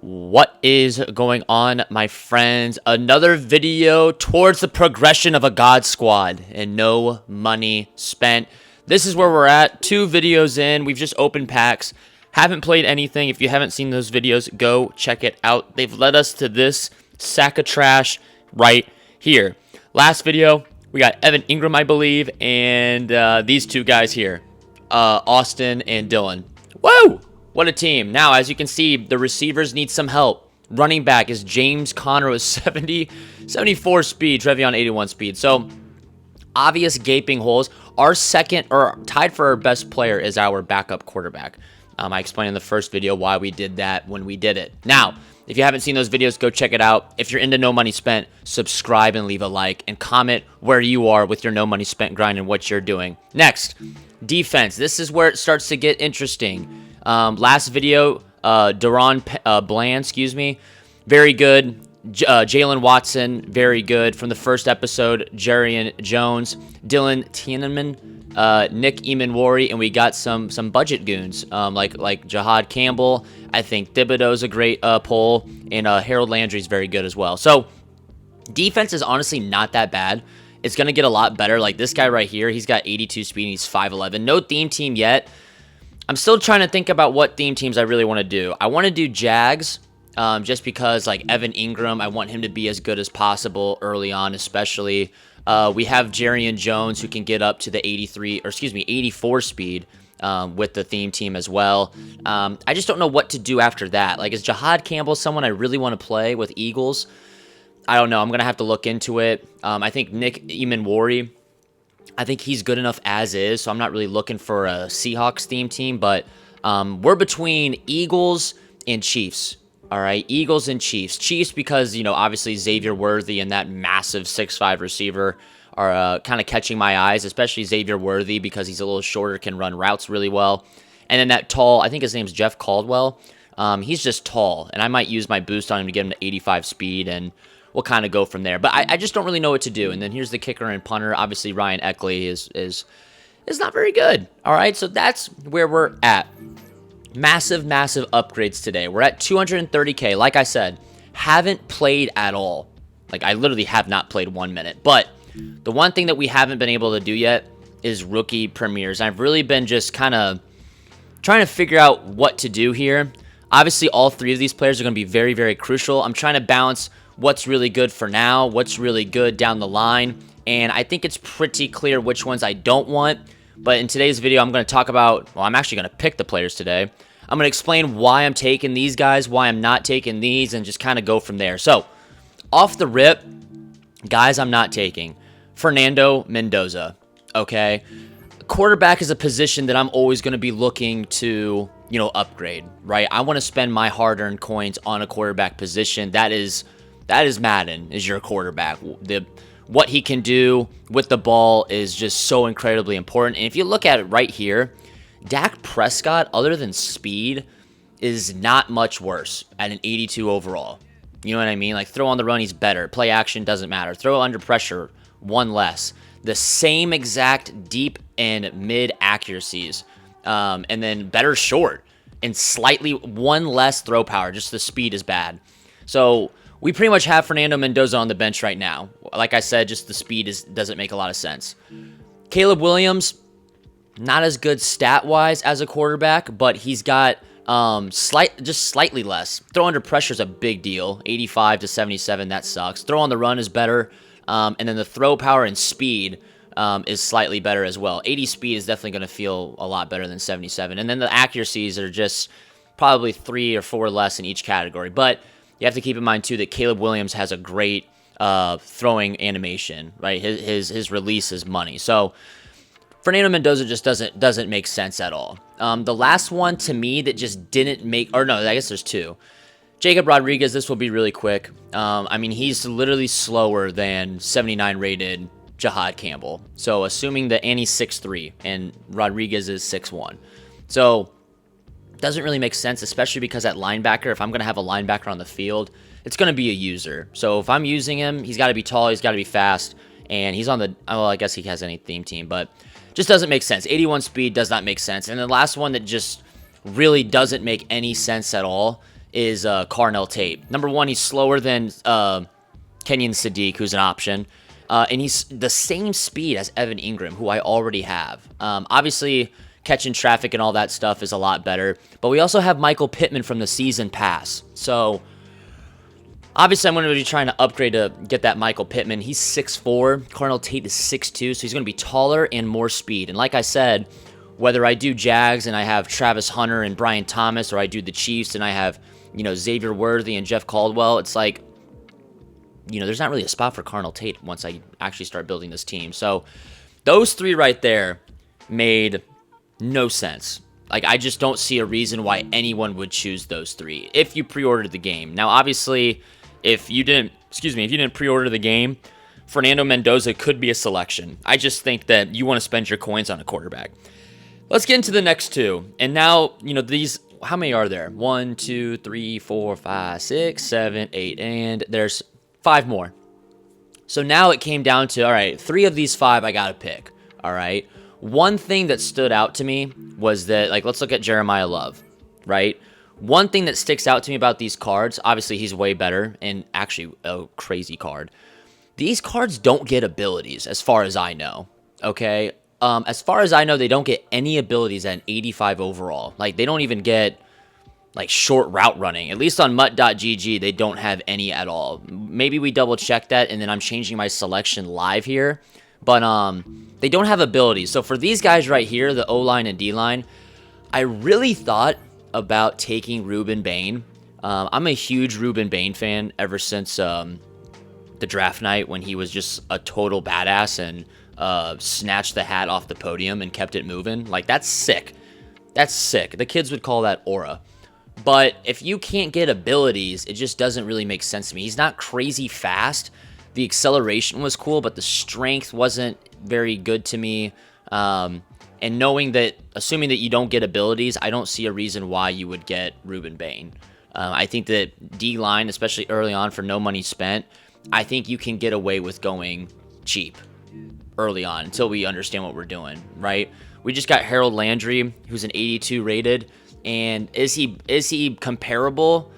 What is going on, my friends? Another video towards the progression of a God Squad and no money spent. This is where we're at. 2 videos in. We've just opened packs. Haven't played anything. If you haven't seen those videos, go check it out. They've led us to this sack of trash right here. Last video, we got Evan Ingram, I believe, and these 2 guys here, Austin and Dylan. Whoa! What a team. Now, as you can see, the receivers need some help. Running back is James Conner with 74 speed, Trevion 81 speed. So, obvious gaping holes. Our second, or tied for our best player, is our backup quarterback. I explained in the first video why we did that when we did it. Now, if you haven't seen those videos, go check it out. If you're into no money spent, subscribe and leave a like. And comment where you are with your no money spent grind and what you're doing. Next, defense. This is where it starts to get interesting. Last video, Deron Bland, very good. Jalen Watson, very good. From the first episode, Jarian Jones, Dylan Tieneman, Nick Emanwari, and we got some budget goons, like Jahad Campbell. I think Thibodeau's a great pull, and Harold Landry's very good as well. So, defense is honestly not that bad. It's going to get a lot better. Like this guy right here, he's got 82 speed, and he's 5'11". No theme team yet. I'm still trying to think about what theme teams I really want to do. I want to do Jags, just because like Evan Ingram, I want him to be as good as possible early on, especially. We have Jarian Jones who can get up to the 84 speed with the theme team as well. I just don't know what to do after that. Like, is Jahad Campbell someone I really want to play with Eagles? I don't know. I'm going to have to look into it. I think Nick Emanwari, I think he's good enough as is, so I'm not really looking for a Seahawks theme team, but we're between Eagles and Chiefs, all right? Eagles and Chiefs. Chiefs because, obviously Xavier Worthy and that massive 6'5" receiver are kind of catching my eyes, especially Xavier Worthy because he's a little shorter, can run routes really well. And then that tall, I think his name's Jeff Caldwell. He's just tall, and I might use my boost on him to get him to 85 speed, and we'll kind of go from there. But I just don't really know what to do. And then here's the kicker and punter. Obviously, Ryan Eckley is not very good. All right, so that's where we're at. Massive upgrades today. We're at 230K. Like I said, haven't played at all. Like, I literally have not played 1 minute. But the one thing that we haven't been able to do yet is rookie premieres. I've really been just kind of trying to figure out what to do here. Obviously, all 3 of these players are going to be very, very crucial. I'm trying to balance what's really good for now, what's really good down the line, and I think it's pretty clear which ones I don't want. But in today's video, I'm going to talk about, well, I'm actually going to pick the players today. I'm going to explain why I'm taking these guys, why I'm not taking these, and just kind of go from there. So, off the rip, guys I'm not taking. Fernando Mendoza, okay? Quarterback is a position that I'm always going to be looking to, upgrade, right? I want to spend my hard-earned coins on a quarterback position. That is Madden, is your quarterback. What he can do with the ball is just so incredibly important. And if you look at it right here, Dak Prescott, other than speed, is not much worse at an 82 overall. You know what I mean? Like, throw on the run, he's better. Play action, doesn't matter. Throw under pressure, 1 less. The same exact deep and mid accuracies. And then better short. And slightly 1 less throw power. Just the speed is bad. So we pretty much have Fernando Mendoza on the bench right now. Like I said, just the speed doesn't make a lot of sense. Caleb Williams, not as good stat-wise as a quarterback, but he's got just slightly less. Throw under pressure is a big deal. 85 to 77, that sucks. Throw on the run is better. And then the throw power and speed is slightly better as well. 80 speed is definitely going to feel a lot better than 77. And then the accuracies are just probably 3 or 4 less in each category. But you have to keep in mind, too, that Caleb Williams has a great throwing animation, right? His release is money. So Fernando Mendoza just doesn't make sense at all. The last one to me that just didn't make, or no, I guess there's 2. Jacob Rodriguez, this will be really quick. I mean, he's literally slower than 79 rated Jahad Campbell. So assuming that Annie's 6'3", and Rodriguez is 6'1". So doesn't really make sense, especially because at linebacker, if I'm going to have a linebacker on the field, it's going to be a user. So if I'm using him, he's got to be tall, he's got to be fast, and he's on the, well, I guess he has any theme team, but just doesn't make sense. 81 speed does not make sense. And the last one that just really doesn't make any sense at all is Carnell Tate. Number one, he's slower than Kenyon Sadiq, who's an option. And he's the same speed as Evan Ingram, who I already have. Obviously, catching traffic and all that stuff is a lot better. But we also have Michael Pittman from the season pass. So, obviously, I'm going to be trying to upgrade to get that Michael Pittman. He's 6'4". Carnell Tate is 6'2", so he's going to be taller and more speed. And like I said, whether I do Jags and I have Travis Hunter and Brian Thomas, or I do the Chiefs and I have, Xavier Worthy and Jeff Caldwell, it's like, there's not really a spot for Carnell Tate once I actually start building this team. So those three right there made no sense. Like, I just don't see a reason why anyone would choose those three if you pre-ordered the game. Now, obviously, if you didn't pre-order the game, Fernando Mendoza could be a selection. I just think that you want to spend your coins on a quarterback. Let's get into the next two. And now, these, how many are there? 1, 2, 3, 4, 5, 6, 7, 8, and there's 5 more. So now it came down to, all right, 3 of these 5 I got to pick, all right? One thing that stood out to me was that, like, let's look at Jeremiah Love, right? One thing that sticks out to me about these cards, obviously he's way better and actually a crazy card. These cards don't get abilities as far as I know, okay? As far as I know, they don't get any abilities at an 85 overall. Like, they don't even get, like, short route running. At least on MUT.gg, they don't have any at all. Maybe we double check that, and then I'm changing my selection live here. But they don't have abilities. So for these guys right here, the O-line and D-line, I really thought about taking Ruben Bain. I'm a huge Ruben Bain fan ever since the draft night when he was just a total badass and snatched the hat off the podium and kept it moving. Like, that's sick. That's sick. The kids would call that aura. But if you can't get abilities, it just doesn't really make sense to me. He's not crazy fast. The acceleration was cool, but the strength wasn't very good to me. And assuming that you don't get abilities, I don't see a reason why you would get Ruben Bain. I think that D-line, especially early on for no money spent, I think you can get away with going cheap early on until we understand what we're doing, right? We just got Harold Landry, who's an 82 rated. And is he comparable?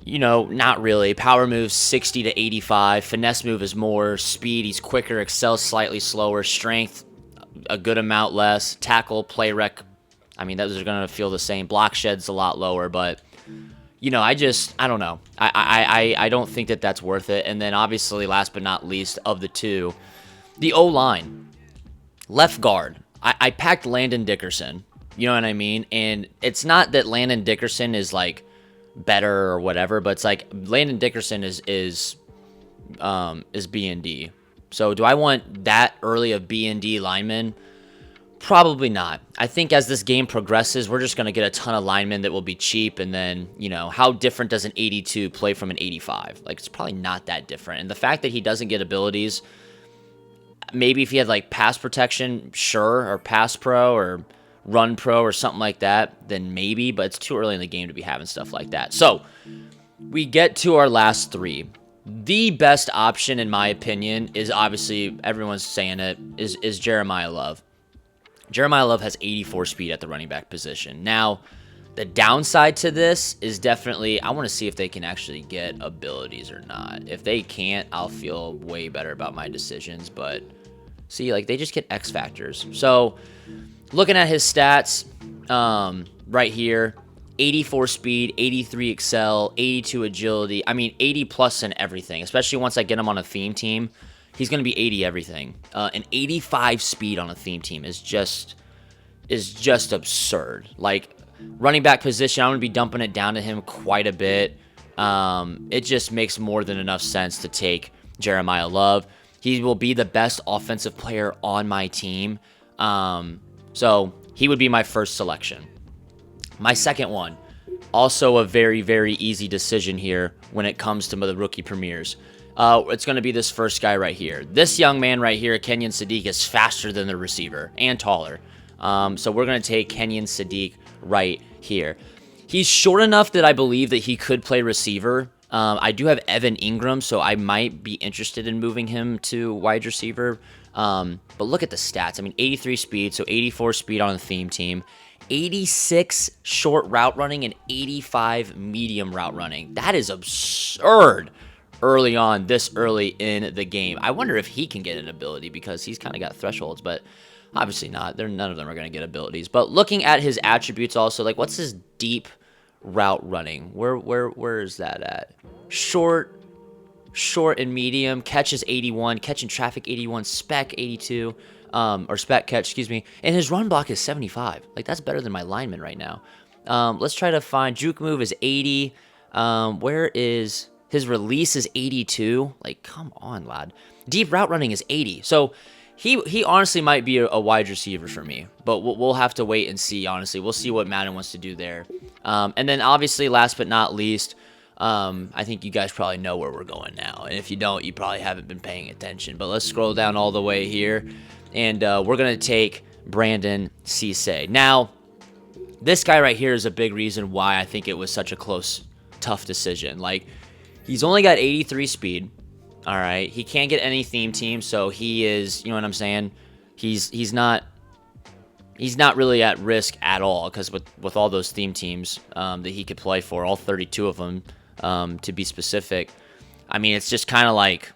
Not really. Power moves 60 to 85. Finesse move is more. Speed, he's quicker. Excels slightly slower. Strength, a good amount less. Tackle, play rec, those are going to feel the same. Block shed's a lot lower, but, I don't know. I don't think that that's worth it. And then, obviously, last but not least, of the two, the O-line. Left guard. I packed Landon Dickerson. You know what I mean? And it's not that Landon Dickerson is, like, better or whatever, but it's like Landon Dickerson is B&D. So do I want that early of B&D linemen? Probably not. I think as this game progresses, we're just going to get a ton of linemen that will be cheap, and then, how different does an 82 play from an 85? Like, it's probably not that different. And the fact that he doesn't get abilities, maybe if he had, like, pass protection, sure, or pass pro, or run pro or something like that, then maybe, but it's too early in the game to be having stuff like that. So we get to our last 3. The best option, in my opinion, is obviously, everyone's saying it, is Jeremiah Love. Jeremiah Love has 84 speed at the running back position. Now, the downside to this is definitely, I want to see if they can actually get abilities or not. If they can't, I'll feel way better about my decisions, but see, like, they just get X factors. So looking at his stats right here, 84 speed, 83 excel, 82 agility. 80 plus in everything, especially once I get him on a theme team. He's going to be 80 everything. An 85 speed on a theme team is just absurd. Like, running back position, I'm going to be dumping it down to him quite a bit. It just makes more than enough sense to take Jeremiah Love. He will be the best offensive player on my team. So he would be my first selection. My second one, also a very, very easy decision here when it comes to the rookie premieres. It's going to be this first guy right here. This young man right here, Kenyon Sadiq, is faster than the receiver and taller. So we're going to take Kenyon Sadiq right here. He's short enough that I believe that he could play receiver. I do have Evan Ingram, so I might be interested in moving him to wide receiver. But look at the stats. 83 speed, so 84 speed on the theme team. 86 short route running and 85 medium route running. That is absurd early on, this early in the game. I wonder if he can get an ability because he's kind of got thresholds, but obviously not. None of them are going to get abilities. But looking at his attributes also, like what's his deep route running? Where is that at? Short and medium, catches 81, catching traffic 81, spec 82. Or spec catch, excuse me, and his run block is 75. Like, that's better than my lineman right now. Let's try to find, juke move is 80. Where is, his release is 82. Like, come on, lad. Deep route running is 80. So, he honestly might be a wide receiver for me, but we'll have to wait and see, honestly. We'll see what Madden wants to do there. And then, obviously, last but not least, I think you guys probably know where we're going now. And if you don't, you probably haven't been paying attention. But let's scroll down all the way here. And we're going to take Brandon Cisse. Now, this guy right here is a big reason why I think it was such a close, tough decision. Like, he's only got 83 speed. All right. He can't get any theme team, so he is, you know what I'm saying? He's not really at risk at all because with all those theme teams that he could play for, all 32 of them to be specific, I mean, it's just kind of like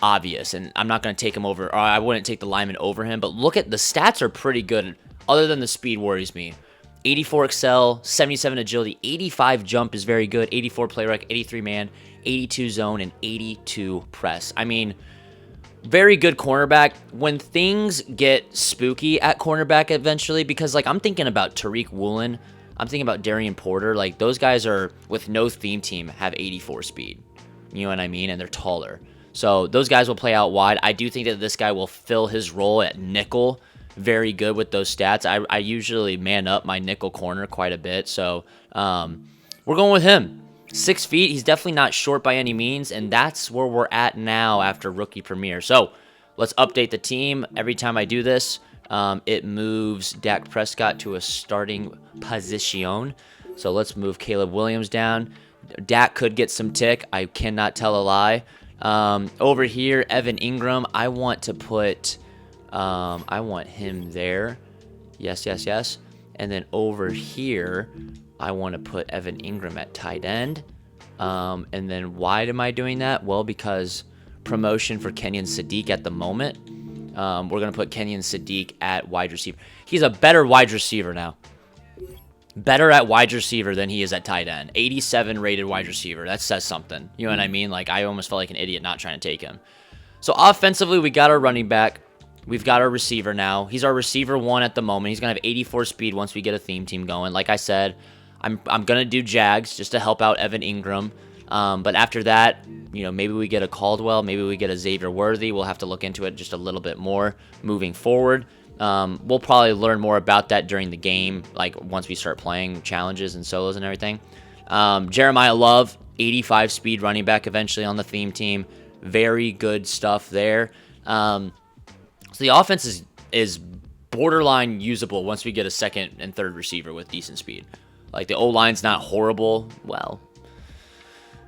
obvious, and I'm not going to take him over, or I wouldn't take the lineman over him, but look at the stats are pretty good, other than the speed worries me. 84 excel, 77 agility, 85 jump is very good, 84 play rec, 83 man, 82 zone, and 82 press. I mean, very good cornerback. When things get spooky at cornerback eventually, because like I'm thinking about Tariq Woolen, I'm thinking about Darian Porter, like those guys are, with no theme team, have 84 speed. You know what I mean? And they're taller. So those guys will play out wide. I do think that this guy will fill his role at nickel very good with those stats. I usually man up my nickel corner quite a bit. So we're going with him. 6 feet. He's definitely not short by any means. And that's where we're at now after Rookie Premier. So let's update the team. Every time I do this, it moves Dak Prescott to a starting position. So let's move Caleb Williams down. Dak could get some tick. I cannot tell a lie. Over here, Evan Ingram, I want to put, I want him there. Yes. And then over here, I want to put Evan Ingram at tight end. And then why am I doing that? Well, because promotion for Kenyon Sadiq at the moment. We're going to put Kenyon Sadiq at wide receiver. He's a better wide receiver now. Better at wide receiver than he is at tight end. 87 rated wide receiver. That says something. You know what I mean? Like, I almost felt like an idiot not trying to take him. So, offensively, we got our running back. We've got our receiver now. He's our receiver 1 at the moment. He's going to have 84 speed once we get a theme team going. Like I said, I'm going to do Jags just to help out Evan Ingram. But after that, you know, maybe we get a Caldwell. Maybe we get a Xavier Worthy. We'll have to look into it just a little bit more moving forward. We'll probably learn more about that during the game, like once we start playing challenges and solos and everything. Jeremiah Love, 85 speed running back eventually on the theme team. Very good stuff there. So the offense is borderline usable once we get a second and third receiver with decent speed. Like the O-line's not horrible. Well,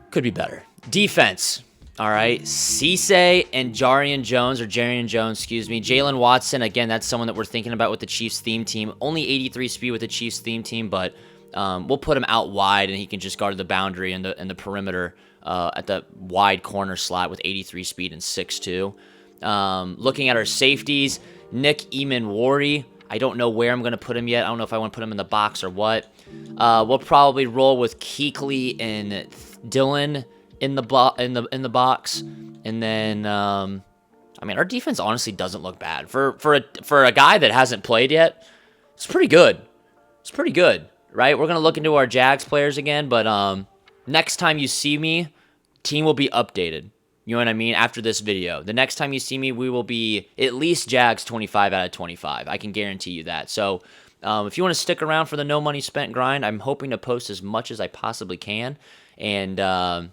could be better. Defense. All right, Cisse and Jarian Jones, Jalen Watson, again, that's someone that we're thinking about with the Chiefs theme team. Only 83 speed with the Chiefs theme team, but we'll put him out wide, and he can just guard the boundary and the perimeter at the wide corner slot with 83 speed and 6'2". Looking at our safeties, Nick Eamon-Wari. I don't know where I'm going to put him yet. I don't know if I want to put him in the box or what. We'll probably roll with Kuechly and Dylan in the box, and then I mean, our defense honestly doesn't look bad for a guy that hasn't played yet. It's pretty good. Right? We're gonna look into our Jags players again, but next time you see me, team will be updated. You know what I mean? After this video, the next time you see me, we will be at least Jags 25 out of 25. I can guarantee you that. So if you want to stick around for the no money spent grind, I'm hoping to post as much as I possibly can, and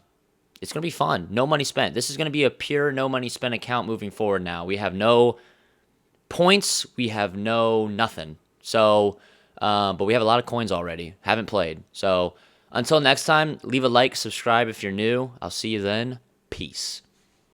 it's going to be fun. No money spent. This is going to be a pure no money spent account moving forward now. We have no points. We have no nothing. So, but we have a lot of coins already. Haven't played. So, until next time, leave a like, subscribe if you're new. I'll see you then. Peace.